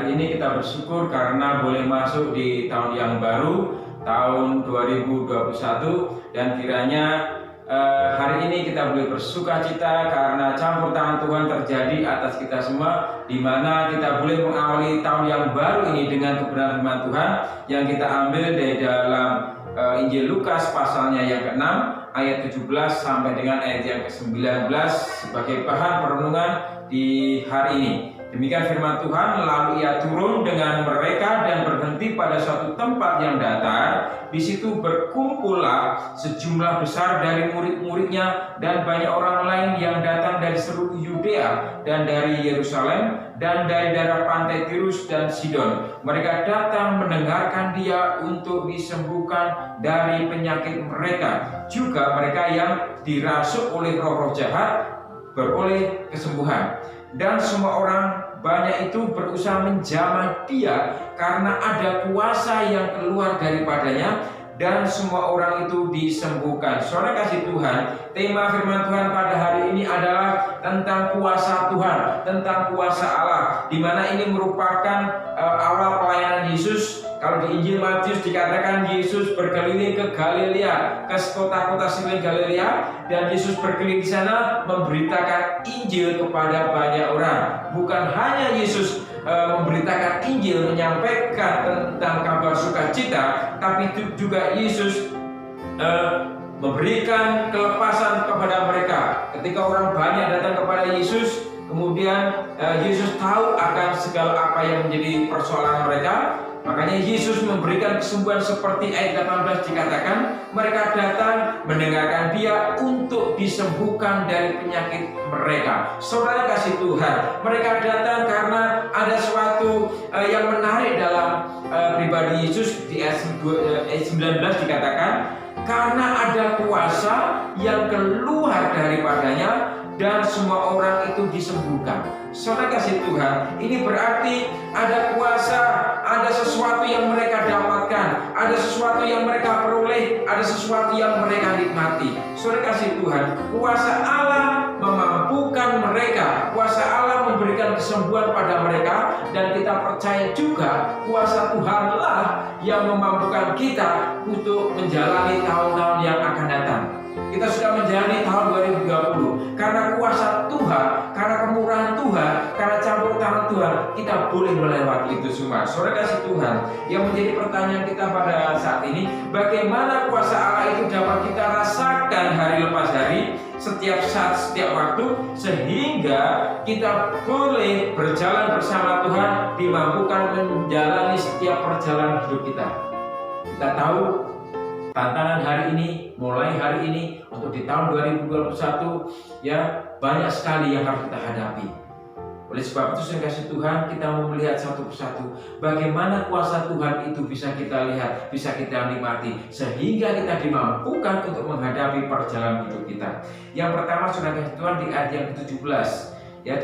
hari ini kita bersyukur karena boleh masuk di tahun yang baru, tahun 2021, dan kiranya hari ini kita boleh bersuka cita karena campur tangan Tuhan terjadi atas kita semua, di mana kita boleh mengawali tahun yang baru ini dengan kebenaran firman Tuhan yang kita ambil dari dalam Injil Lukas pasalnya yang ke-6 ayat 17 sampai dengan ayat yang ke-19 sebagai bahan perenungan di hari ini. Demikian firman Tuhan, lalu ia turun dengan mereka dan berhenti pada suatu tempat yang datar. Di situ berkumpullah sejumlah besar dari murid-muridnya dan banyak orang lain yang datang dari seluruh Yudea dan dari Yerusalem dan dari daerah pantai Tirus dan Sidon. Mereka datang mendengarkan dia untuk disembuhkan dari penyakit mereka. Juga mereka yang dirasuk oleh roh-roh jahat beroleh kesembuhan. Dan semua orang banyak itu berusaha menjamah dia karena ada kuasa yang keluar daripadanya, dan semua orang itu disembuhkan. Saudara kasih Tuhan, tema firman Tuhan pada hari ini adalah tentang kuasa Tuhan, tentang kuasa Allah, di mana ini merupakan awal pelayanan Yesus. Kalau di Injil Matius dikatakan Yesus berkeliling ke Galilea, ke kota-kota sekeliling Galilea, dan Yesus berkeliling di sana memberitakan Injil kepada banyak orang. Bukan hanya Yesus memberitakan Injil, menyampaikan tentang kabar sukacita, tapi juga Yesus memberikan kelepasan kepada mereka. Ketika orang banyak datang kepada Yesus, kemudian Yesus tahu akan segala apa yang menjadi persoalan mereka. Makanya Yesus memberikan kesembuhan seperti ayat 18 dikatakan, mereka datang mendengarkan dia untuk disembuhkan dari penyakit mereka. Saudara kasih Tuhan, mereka datang karena ada sesuatu yang menarik dalam pribadi Yesus. Di ayat 19 dikatakan, karena ada kuasa yang keluar daripadanya dan semua orang itu disembuhkan. Saudara kasih Tuhan, ini berarti ada kuasa, ada sesuatu yang mereka dapatkan, ada sesuatu yang mereka peroleh, ada sesuatu yang mereka nikmati. Saudara kasih Tuhan, kuasa Allah memampukan mereka, kuasa Allah memberikan kesembuhan pada mereka, dan kita percaya juga kuasa Tuhanlah yang memampukan kita untuk menjalani tahun-tahun yang akan datang. Kita sudah menjalani tahun 2020 karena kuasa Tuhan, karena kemurahan Tuhan, karena campur tangan Tuhan, kita boleh melewati itu semua. Saudara kasih Tuhan, yang menjadi pertanyaan kita pada saat ini, bagaimana kuasa Allah itu dapat kita rasakan hari lepas hari, setiap saat, setiap waktu, sehingga kita boleh berjalan bersama Tuhan, dimampukan menjalani setiap perjalanan hidup kita. Kita tahu tantangan hari ini, mulai hari ini untuk di tahun 2021, ya banyak sekali yang harus kita hadapi. Oleh sebab itu saya kasih Tuhan, kita mau melihat satu persatu bagaimana kuasa Tuhan itu bisa kita lihat, bisa kita nikmati, sehingga kita dimampukan untuk menghadapi perjalanan hidup kita. Yang pertama sudah kasih Tuhan di ayat yang ke-17. Ya,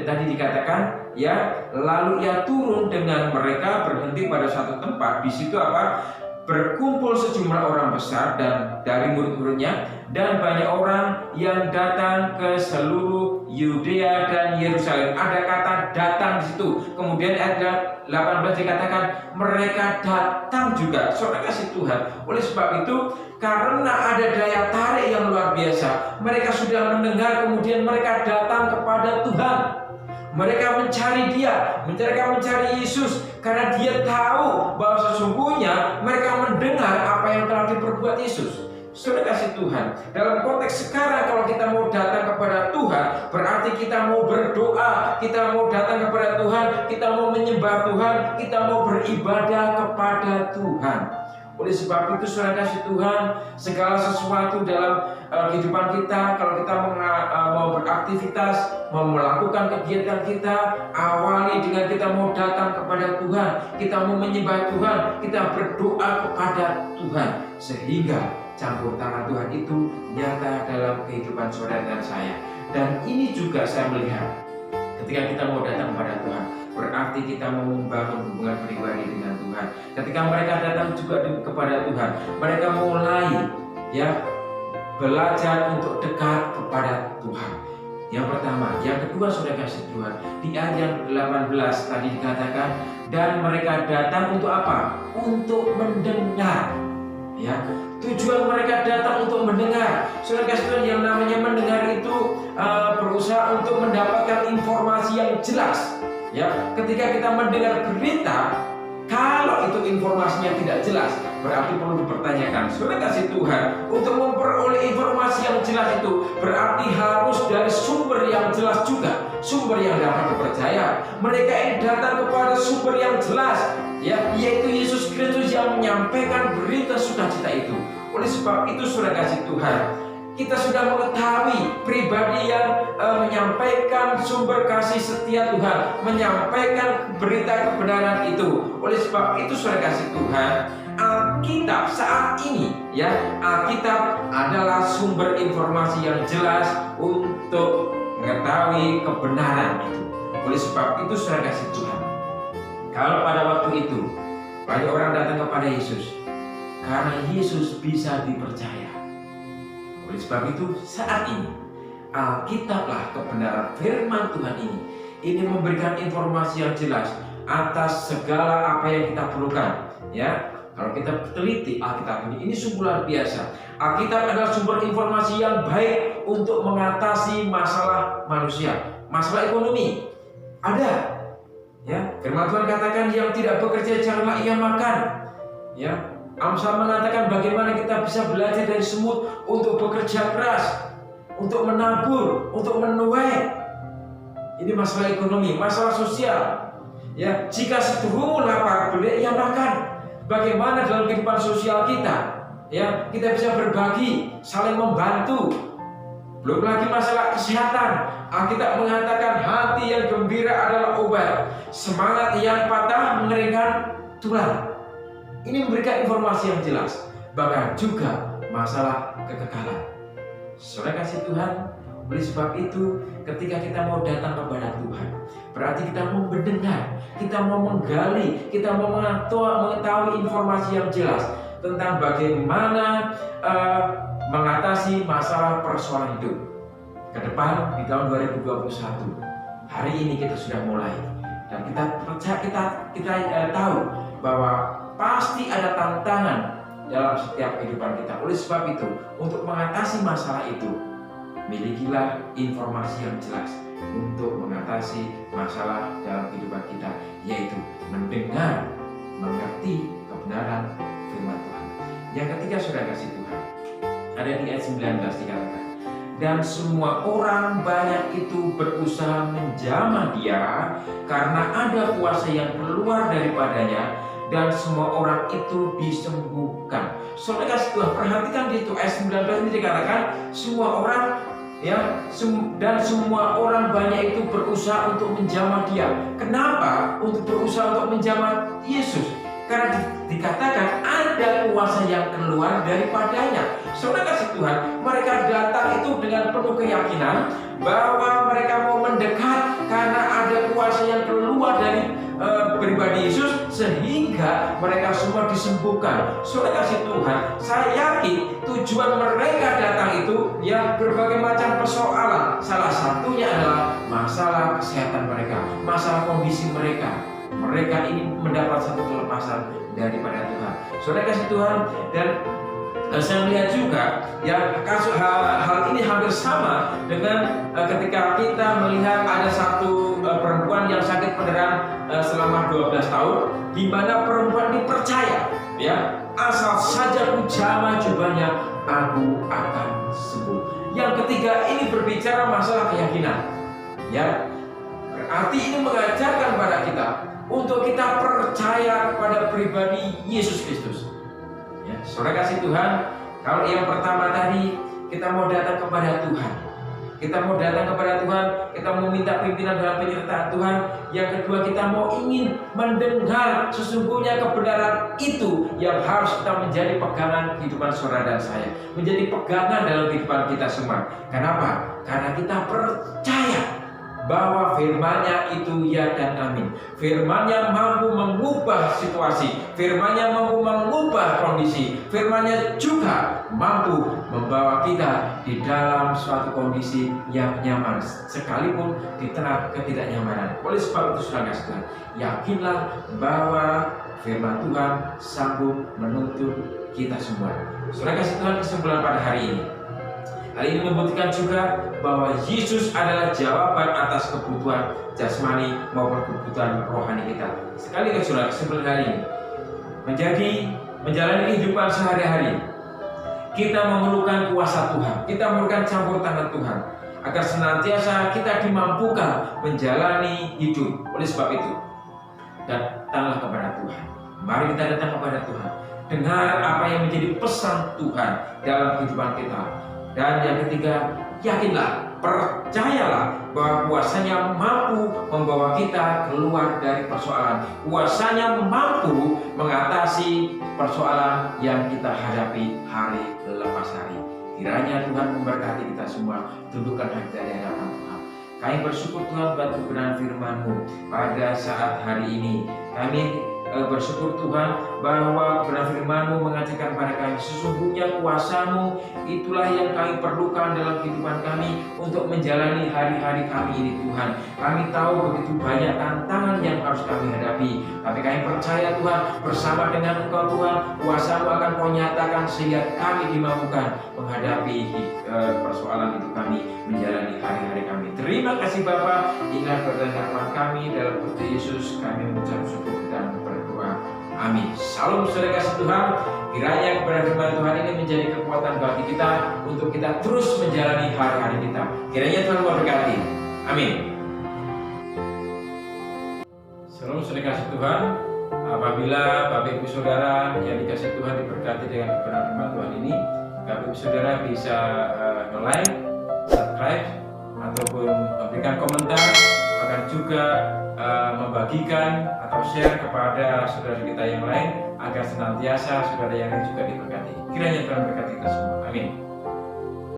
tadi dikatakan, ya, lalu ia turun dengan mereka berhenti pada suatu tempat. Di situ apa? Berkumpul sejumlah orang besar dan dari murid-muridnya dan banyak orang yang datang ke seluruh Yudea dan Yerusalem. Ada kata datang di situ. Kemudian ayat 18 dikatakan mereka datang juga. Saudara kasih Tuhan, oleh sebab itu karena ada daya tarik yang luar biasa, mereka sudah mendengar, kemudian mereka datang kepada Tuhan. Mereka mencari dia, mereka mencari Yesus, karena dia tahu bahwa sesungguhnya mereka mendengar apa yang telah diperbuat Yesus. Saudara kasih Tuhan, dalam konteks sekarang kalau kita mau datang kepada Tuhan, berarti kita mau berdoa, kita mau datang kepada Tuhan, kita mau menyembah Tuhan, kita mau beribadah kepada Tuhan. Oleh sebab itu saudara kasih Tuhan, segala sesuatu dalam kehidupan kita, kalau kita mau beraktivitas, mau melakukan kegiatan kita, awali dengan kita mau datang kepada Tuhan, kita mau menyembah Tuhan, kita berdoa kepada Tuhan, sehingga campur tangan Tuhan itu nyata dalam kehidupan saudara dan saya. Dan ini juga saya melihat ketika kita mau datang kepada Tuhan, berarti kita mau membangun hubungan pribadi dengan Tuhan. Ketika mereka datang juga kepada Tuhan, mereka mulai, ya, belajar untuk dekat kepada Tuhan. Yang pertama, yang kedua sudah kasih Tuhan. Di ayat yang 18 tadi dikatakan, dan mereka datang untuk apa? Untuk mendengar. Ya, tujuan mereka datang untuk mendengar. Saudara kasih Tuhan, yang namanya mendengar itu berusaha untuk mendapatkan informasi yang jelas. Ya, ketika kita mendengar berita, kalau itu informasinya tidak jelas, berarti perlu dipertanyakan. Saudara kasih Tuhan, untuk memperoleh informasi yang jelas itu berarti harus dari sumber yang jelas juga, sumber yang dapat dipercaya. Mereka ini datang kepada sumber yang jelas, ya, yaitu Yesus Kristus yang menyampaikan berita sukacita itu. Oleh sebab itu, saudara kasih Tuhan, kita sudah mengetahui pribadi yang menyampaikan sumber kasih setia Tuhan, menyampaikan berita kebenaran itu. Oleh sebab itu, saudara kasih Tuhan, Alkitab saat ini, ya, Alkitab adalah sumber informasi yang jelas untuk mengetahui kebenaran itu. Oleh sebab itu, saudara kasih Tuhan, kalau pada waktu itu banyak orang datang kepada Yesus karena Yesus bisa dipercaya. Oleh sebab itu, saat ini Alkitablah kebenaran firman Tuhan ini memberikan informasi yang jelas atas segala apa yang kita perlukan. Ya, kalau kita teliti Alkitab ini sungguh luar biasa. Alkitab adalah sumber informasi yang baik untuk mengatasi masalah manusia, masalah ekonomi. Ada, ya, firman Tuhan katakan yang tidak bekerja janganlah ia makan. Ya, Amsal mengatakan bagaimana kita bisa belajar dari semut untuk bekerja keras, untuk menabur, untuk menuai. Ini masalah ekonomi, masalah sosial. Ya, jika seturun lapar, boleh ia makan. Bagaimana dalam kehidupan sosial kita? Ya, kita bisa berbagi, saling membantu. Belum lagi masalah kesehatan. Alkitab mengatakan hati yang gembira adalah obat, semangat yang patah mengeringkan tulang. Ini memberikan informasi yang jelas, bahkan juga masalah kekekalan. Saudara kasih Tuhan, oleh sebab itu ketika kita mau datang kepada Tuhan, berarti kita mau mendengar, kita mau menggali, kita mau mengetahui informasi yang jelas tentang bagaimana mengatasi masalah persoalan hidup. Ke depan di tahun 2021, hari ini kita sudah mulai, dan kita tahu bahwa pasti ada tantangan dalam setiap kehidupan kita. Oleh sebab itu, untuk mengatasi masalah itu, milikilah informasi yang jelas untuk mengatasi masalah dalam kehidupan kita, yaitu mendengar, mengerti kebenaran firman Tuhan. Yang ketiga, saudara kasih Tuhan, ada di ayat 19 dikatakan, dan semua orang banyak itu berusaha menjamah dia karena ada kuasa yang keluar daripadanya, dan semua orang itu disembuhkan. Saudara kasih Tuhan, perhatikan di itu ayat 19 ini dikatakan semua orang, ya, dan semua orang banyak itu berusaha untuk menjamah dia. Kenapa untuk berusaha untuk menjamah Yesus? Karena dikatakan ada kuasa yang keluar daripadanya. Saudara kasih Tuhan, mereka datang itu dengan penuh keyakinan bahwa mereka mau mendekat karena ada kuasa yang keluar dari pribadi Yesus, sehingga mereka semua disembuhkan. Saudara kasih Tuhan, saya yakin tujuan mereka datang itu ya berbagai macam persoalan. Salah satunya adalah masalah kesehatan mereka, masalah kondisi mereka. Mereka ini mendapat satu kelepasan daripada Tuhan. Saudara kasih Tuhan, dan saya melihat juga ya hal ini hampir sama dengan ketika kita melihat ada satu perempuan yang sakit pendarahan selama 12 tahun, di mana perempuan ini percaya, ya, asal saja ku jamah jubahnya aku akan sembuh. Yang ketiga ini berbicara masalah keyakinan, ya, berarti ini mengajarkan pada kita untuk kita percaya kepada pribadi Yesus Kristus. Ya, saudara kasih Tuhan, kalau yang pertama tadi kita mau datang kepada Tuhan, kita mau datang kepada Tuhan, kita mau minta pimpinan dalam penyertaan Tuhan. Yang kedua, kita mau ingin mendengar sesungguhnya kebenaran itu yang harus kita menjadi pegangan kehidupan saudara dan saya, menjadi pegangan dalam kehidupan kita semua. Kenapa? Karena kita percaya bahwa firman-Nya itu ya dan amin. Firman-Nya mampu mengubah situasi, firman-Nya mampu mengubah kondisi, firman-Nya juga mampu membawa kita di dalam suatu kondisi yang nyaman, sekalipun di tengah ketidaknyamanan. Oleh sebab itu, saudara sekalian, yakinlah bahwa firman Tuhan sanggup menuntun kita semua. Saudara kasih Tuhan, kesimpulan pada hari ini. Hal ini membuktikan juga bahwa Yesus adalah jawaban atas kebutuhan jasmani maupun kebutuhan rohani kita. Sekali lagi saudara, kesimpulan hari ini, menjalani kehidupan sehari-hari, kita memerlukan kuasa Tuhan, kita memerlukan campur tangan Tuhan, agar senantiasa kita dimampukan menjalani hidup. Oleh sebab itu, datanglah kepada Tuhan. Mari kita datang kepada Tuhan, dengar apa yang menjadi pesan Tuhan dalam kehidupan kita. Dan yang ketiga, yakinlah, percayalah bahwa kuasa-Nya mampu membawa kita keluar dari persoalan. Kuasa-Nya mampu mengatasi persoalan yang kita hadapi hari lepas hari. Kiranya Tuhan memberkati kita semua. Tundukkan hati di hadapan Tuhan. Kami bersyukur Tuhan buat kebenaran firman-Mu pada saat hari ini. Kami bersyukur Tuhan bahwa kebenaran firman-Mu mengajarkan pada kami, sesungguhnya kuasa-Mu itulah yang kami perlukan dalam kehidupan kami untuk menjalani hari-hari kami ini Tuhan. Kami tahu begitu banyak tantangan yang harus kami hadapi, tapi kami percaya Tuhan, bersama dengan Engkau Tuhan, kuasa-Mu akan Kau nyatakan sehingga kami dimampukan menghadapi persoalan itu kami, menjalani hari-hari kami. Terima kasih Bapa, ingat pertanyaan kami dalam Kristus Yesus, kami mengucap syukur dan berdoa. Amin. Salam saudara kasih Tuhan. Kiranya kebenaran firman Tuhan ini menjadi kekuatan bagi kita untuk kita terus menjalani hari-hari kita. Kiranya Tuhan memberkati. Amin. Salam saudara kasih Tuhan. Apabila Bapak Ibu Saudara yang dikasih Tuhan diberkati dengan kebenaran firman Tuhan ini, Bapak Ibu Saudara bisa like, subscribe, ataupun memberikan komentar, bahkan juga membagikan atau share kepada saudara kita yang lain, agar senantiasa saudara yang lain juga diberkati. Kiranya Tuhan berkati kita semua. Amin.